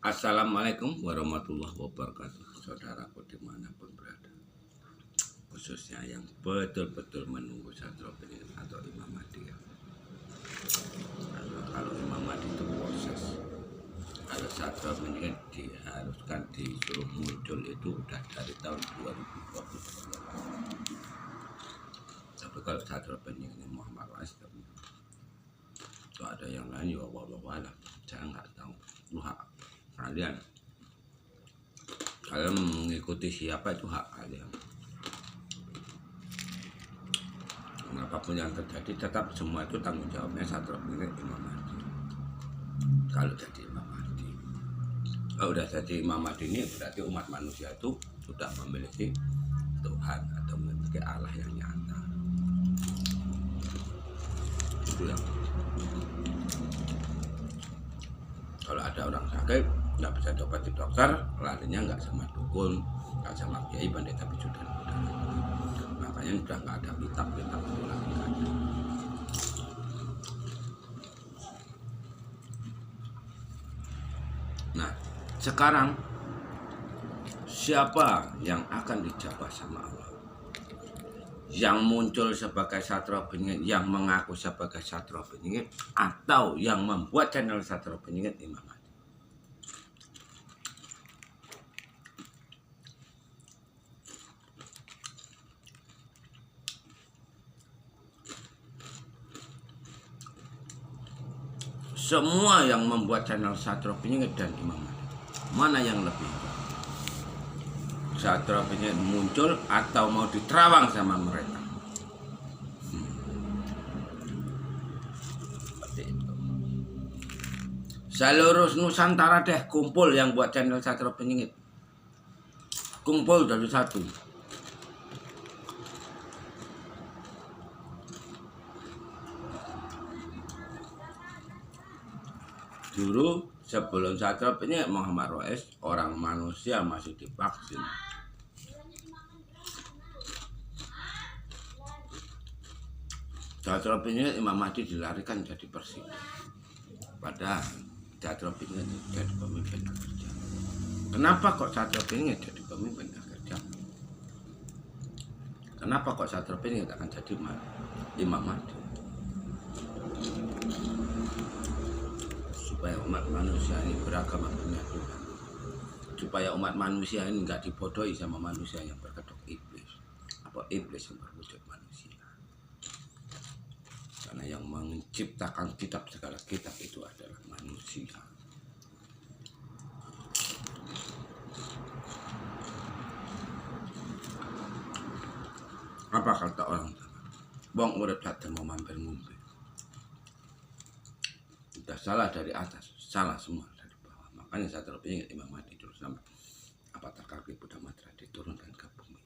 Assalamualaikum warahmatullahi wabarakatuh. Saudaraku dimanapun berada, khususnya yang betul-betul menunggu Satrio Bening atau Imam Mahdi ya. Kalau Imam Mahdi itu proses, kalau Satrio Bening diharuskan disuruh muncul itu udah dari tahun 2020. Tapi kalau Satrio Bening ini Muhammad Rais, itu ada yang lain ya wallahu alam, saya nggak tahu. Kalian mengikuti siapa itu hak kalian. Apapun yang terjadi tetap semua itu tanggung jawabnya Satrio Bening Imam Mahdi. Kalau jadi Imam Mahdi, udah jadi Imam Mahdi ini berarti umat manusia itu sudah memiliki Tuhan atau memiliki Allah yang nyata. Itu yang kalau ada orang sakit nggak bisa diobati dokter, larinya nggak sama dukun, nggak sama kiai, pendeta, bisu dan budaya. Makanya udah nggak ada kitab itu lagi ada. Nah sekarang siapa yang akan dijabah sama Allah? Yang muncul sebagai Satrio Bening, yang mengaku sebagai Satrio Bening, atau yang membuat channel Satrio Bening Imam Mahdi? Semua yang membuat channel Satrio Bening dan Imam Mahdi, mana yang lebih? Satrio Bening muncul atau mau diterawang sama mereka? Seperti itu. Seluruh Nusantara deh kumpul yang buat channel Satrio Bening. Kumpul dari satu. Dulu sebelum Satrio Bening Muhammad Rais, orang manusia masih divaksin. Satrio Bening Imam Mahdi dilarikan jadi presiden. Padahal Satrio Bening jadi pemimpin kerja. Kenapa kok Satrio Bening jadi pemimpin kerja? Kenapa kok Satrio Bening akan jadi Imam Mahdi? Supaya umat manusia ini beragama punya Tuhan, supaya umat manusia ini nggak dibodohi sama manusia yang berkedok iblis, apa iblis yang berwujud manusia. Karena yang menciptakan kitab segala kitab itu adalah manusia. Apa kata orang tua? Bong urip sadar mau mampir-mampir. Sudah salah dari atas, salah semua dari bawah. Makanya Satrio Bening Imam Mahdi terus sama Avatar kaki Buddha Matra diturunkan ke bumi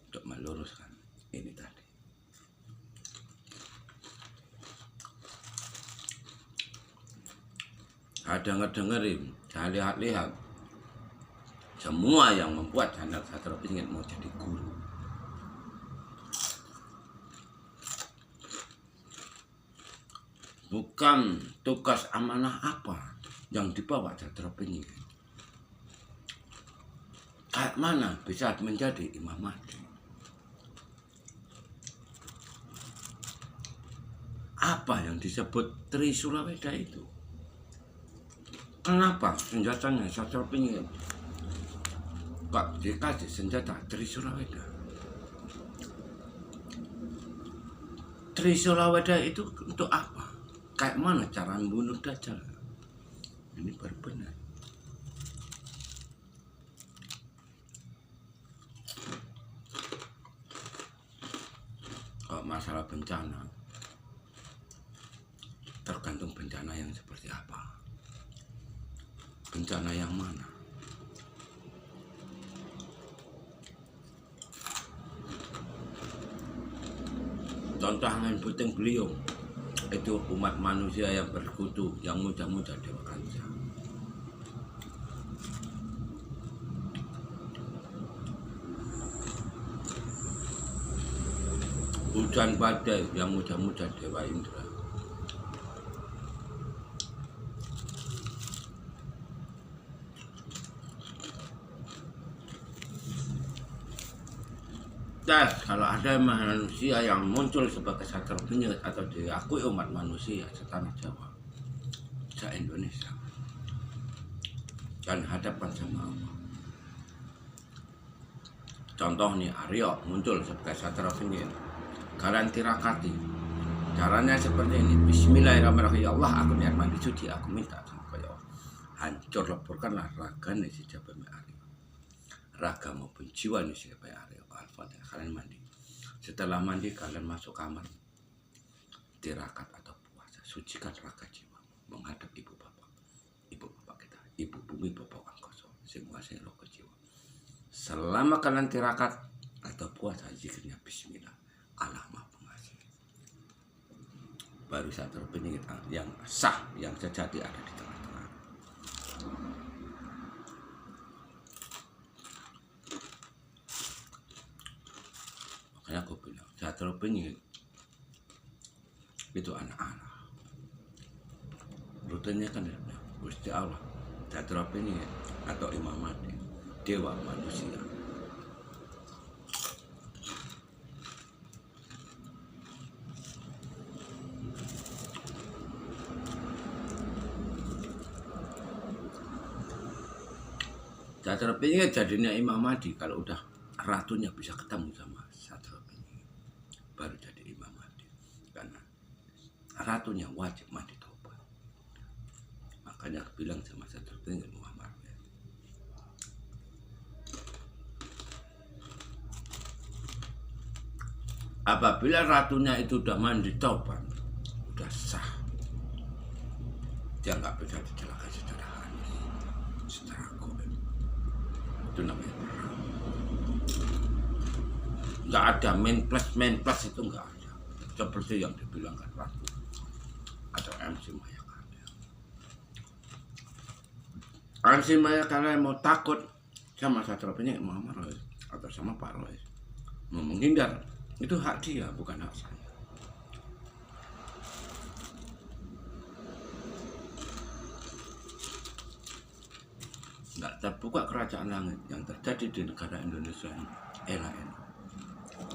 untuk meluruskan ini tadi. Ada ngedengerin, saya lihat-lihat semua yang membuat channel Satrio Bening mau jadi guru. Bukan tugas amanah apa yang dibawa Satrio Bening. Kayak mana bisa menjadi Imam Mahdi? Apa yang disebut Trisula Weda itu? Kenapa senjatanya Satrio Bening kok dikasih senjata Trisula Weda? Trisula Weda itu untuk apa? Kayak mana cara membunuh Dajjal? Ini baru benar. Kalau masalah bencana, tergantung bencana yang seperti apa. Bencana yang mana? Contoh angin puting beliung. Itu umat manusia yang bersekutu, yang muda-muda Dewa Kanca. Hujan badai yang muda-muda Dewa Indra. tes kalau ada manusia yang muncul sebagai satria penyihir atau diakui umat manusia setanah Jawa, se-Indonesia, dan hadapkan sama Allah. Contoh nih, Aryo muncul sebagai satria penyihir, kalian tirakati. Caranya seperti ini. Bismillahirrahmanirrahim. Ya Allah, aku niat mandi suci, aku minta sama kaya Allah. Hancur leburkanlah raganya si Jabal Aryo. Raga maupun jiwa nih si Jabal Aryo. Al-Fatihah, kalian mandi. Setelah mandi kalian masuk kamar, tirakat atau puasa, sucikan raga jiwa menghadap ibu bapak kita, ibu bumi bapak angkasa, sing kuasai roga jiwa. Selama kalian tirakat atau puasa, zikirnya Bismillah, Allah Maha Pengasih. Baru satu penyihir yang sah, yang sejati ada di tengah-tengah. Makanya aku bilang, satu penyihir itu anak-anak. Rutinnya kan ya, Gusti Allah, satu penyihir atau Imam Mahdi, dewa manusia. Satria penyihir jadinya Imam Mahdi kalau udah ratunya bisa ketemu sama satria penyihir, baru jadi Imam Mahdi. Karena ratunya wajib mandi tobat. Makanya aku bilang sama satria penyihir Muhammad, apabila ratunya itu udah mandi tobat, udah sah, dia nggak bisa dicelakai secara halus, secara goib. Itu namanya perang. Nggak ada main plus itu nggak ada. Seperti yang dibilangkan Ratu atau MC Maya Karya. MC Maya Karya mau takut sama satria penyihir Muhammad Rois atau sama Pak Rois, mau menghindar, itu hak dia, bukan hak saya. Nggak terbuka kerajaan langit yang terjadi di negara Indonesia ini. Enak.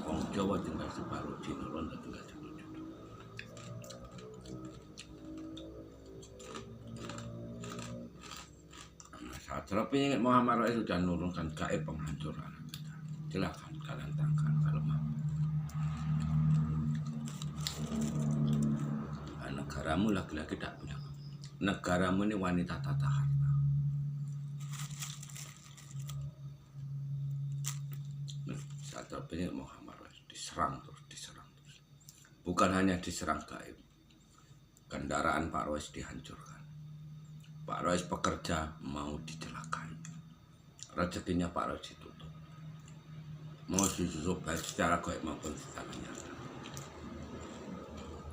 Orang Jawa tinggal separuh, Cina Ronda tinggal separuh. Satria penyihir Muhammad Rais sudah menurunkan gaib penghancuran. Silakan kalian tangkap kalau mau. Negaramu laki-laki tak punya. Negaramu ini wanita tata harta. Satria penyihir Muhammad Rais diserang terus. Bukan hanya diserang gaib, kendaraan Pak Rois dihancurkan. Pak Rois pekerja mau dicelakai, rezekinya Pak Rois ditutup, mau ditutup baik secara gaib maupun secara nyata.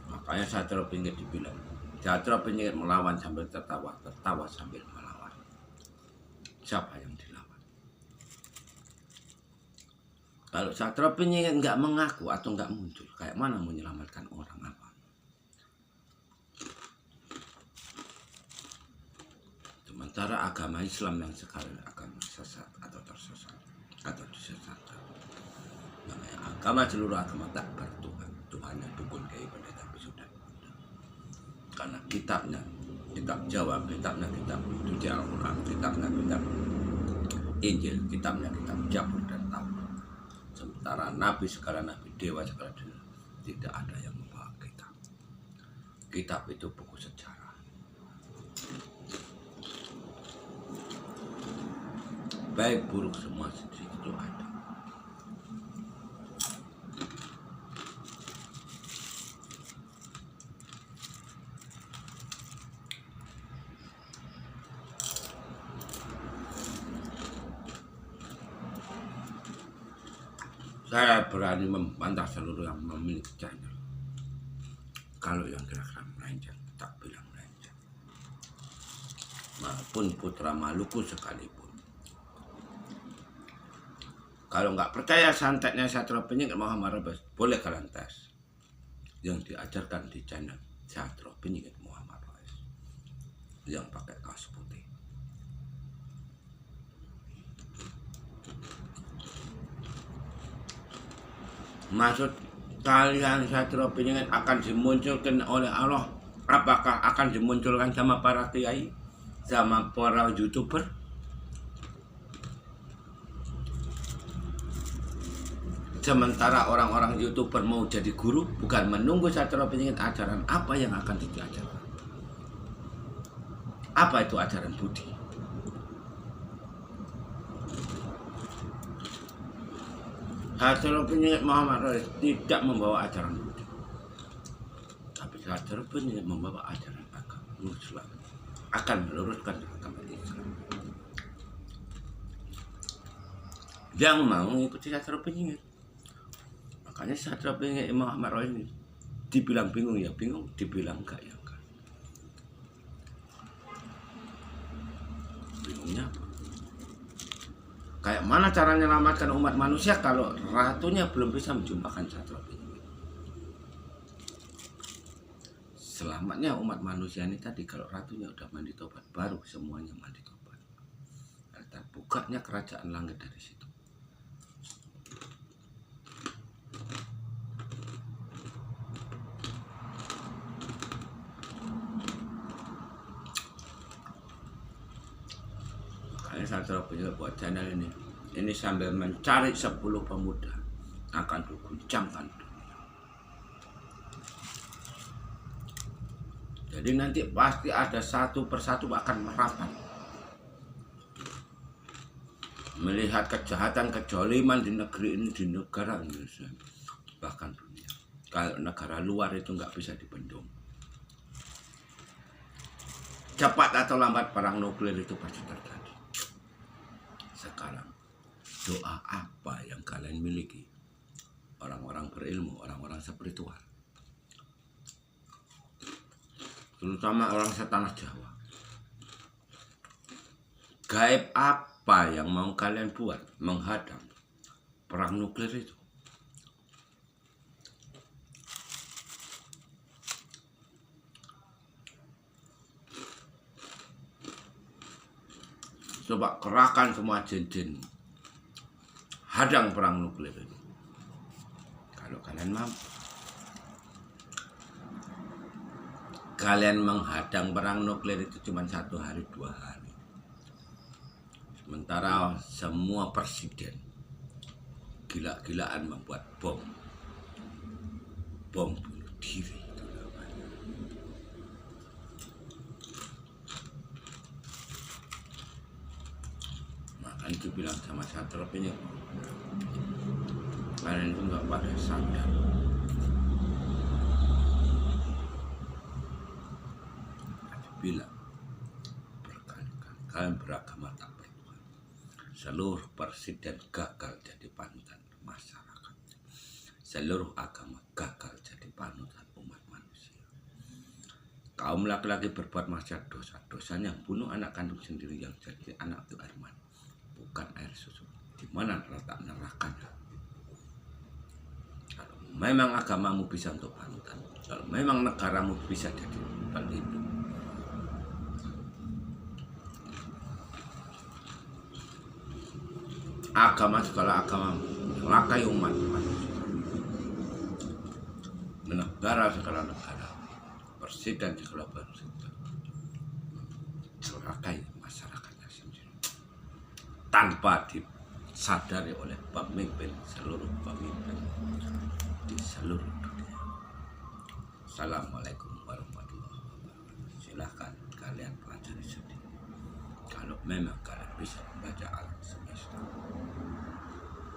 Makanya satria penyihir dibilang, satria penyihir melawan sambil tertawa, tertawa sambil melawan. Siapa yang dilawan? Kalau satria penyihir nggak mengaku atau nggak muncul, kayak mana menyelamatkan orang apa? Sementara agama Islam yang sekarang agama sesat atau tersesat atau disesatkan. Namanya agama, seluruh agama tak bertuhan. Tuhannya dukun kayak pendeta sudah. Karena kitabnya, kitab Jawa, kitabnya kitab suci Al-Quran, kitabnya kitab Injil, kitabnya kitab Jabur dan Taurat. Sementara nabi segala nabi, dewa segala dewa, tidak ada yang membawa kitab. Kitab itu buku sejarah. Baik buruk semua itu ada. Saya berani membantah seluruh yang memiliki channel. Kalau yang kira-kira melenceng, tak bilang melenceng. Maupun putra Maluku sekalipun. Kalau nggak percaya santetnya satria penyihir Muhammad Rais, boleh kalian tes yang diajarkan di channel satria penyihir Muhammad Rais yang pakai kaos putih. Maksud kalian Satrio Piningit akan dimunculkan oleh Allah? Apakah akan dimunculkan sama para kiai, sama para YouTuber? Sementara orang-orang YouTuber mau jadi guru, bukan menunggu Satrio Piningit ajaran apa yang akan diajarkan. Apa itu ajaran budi? Satrio Piningit Muhammad Rais tidak membawa ajaran budi, tapi Satrio Piningit membawa ajaran agama Islam, akan meluruskan agama Islam. Yang mau mengikuti Satrio Piningit, makanya Satrio Piningit Muhammad Rais ini dibilang bingung ya bingung, dibilang enggak ya enggak. Bingungnya apa? Kayak mana cara menyelamatkan umat manusia kalau ratunya belum bisa menjumpakan Satrio Piningit? Selamatnya umat manusia ini tadi kalau ratunya udah mandi tobat, baru semuanya mandi tobat. Terbukanya kerajaan langit dari situ. Satrio Piningit buat channel ini sambil mencari 10 pemuda akan mengguncangkan dunia. Jadi nanti pasti ada satu persatu akan merapat melihat kejahatan kejoliman di negeri ini, di negara Indonesia, bahkan dunia. Kalau negara luar itu nggak bisa dibendung. Cepat atau lambat perang nuklir itu pasti terjadi. Sekarang doa apa yang kalian miliki, orang-orang berilmu, orang-orang spiritual, terutama orang setanah Jawa? Gaib apa yang mau kalian buat menghadang perang nuklir itu? Coba kerahkan semua jin-jin, hadang perang nuklir itu. Kalau kalian mampu, kalian menghadang perang nuklir itu cuma 1 hari 2 hari. Sementara semua presiden gila-gilaan membuat bom bunuh diri. Itu bilang sama Satrio Piningit, kalian itu nggak pada sadar. Bilang berkali-kali, kalian beragama tak bertuhan. Seluruh presiden gagal jadi panutan masyarakat. Seluruh agama gagal jadi panutan umat manusia. Kaum laki-laki berbuat maksiat dosa-dosanya bunuh anak kandung sendiri yang jadi anak itu air mani, bukan air susu. Di mana letak nerakanya? Kalau memang agamamu bisa untuk panutan, kalau memang negaramu bisa jadi pelindung, agama segala agama melakai umat manusia, negara segala negara, presiden segala presiden melakai masyarakatnya sendiri tanpa disadari oleh pemimpin, seluruh pemimpin di seluruh dunia. Assalamualaikum warahmatullahi wabarakatuh. Silahkan kalian pelajari sendiri kalau memang kalian bisa membaca alam semesta.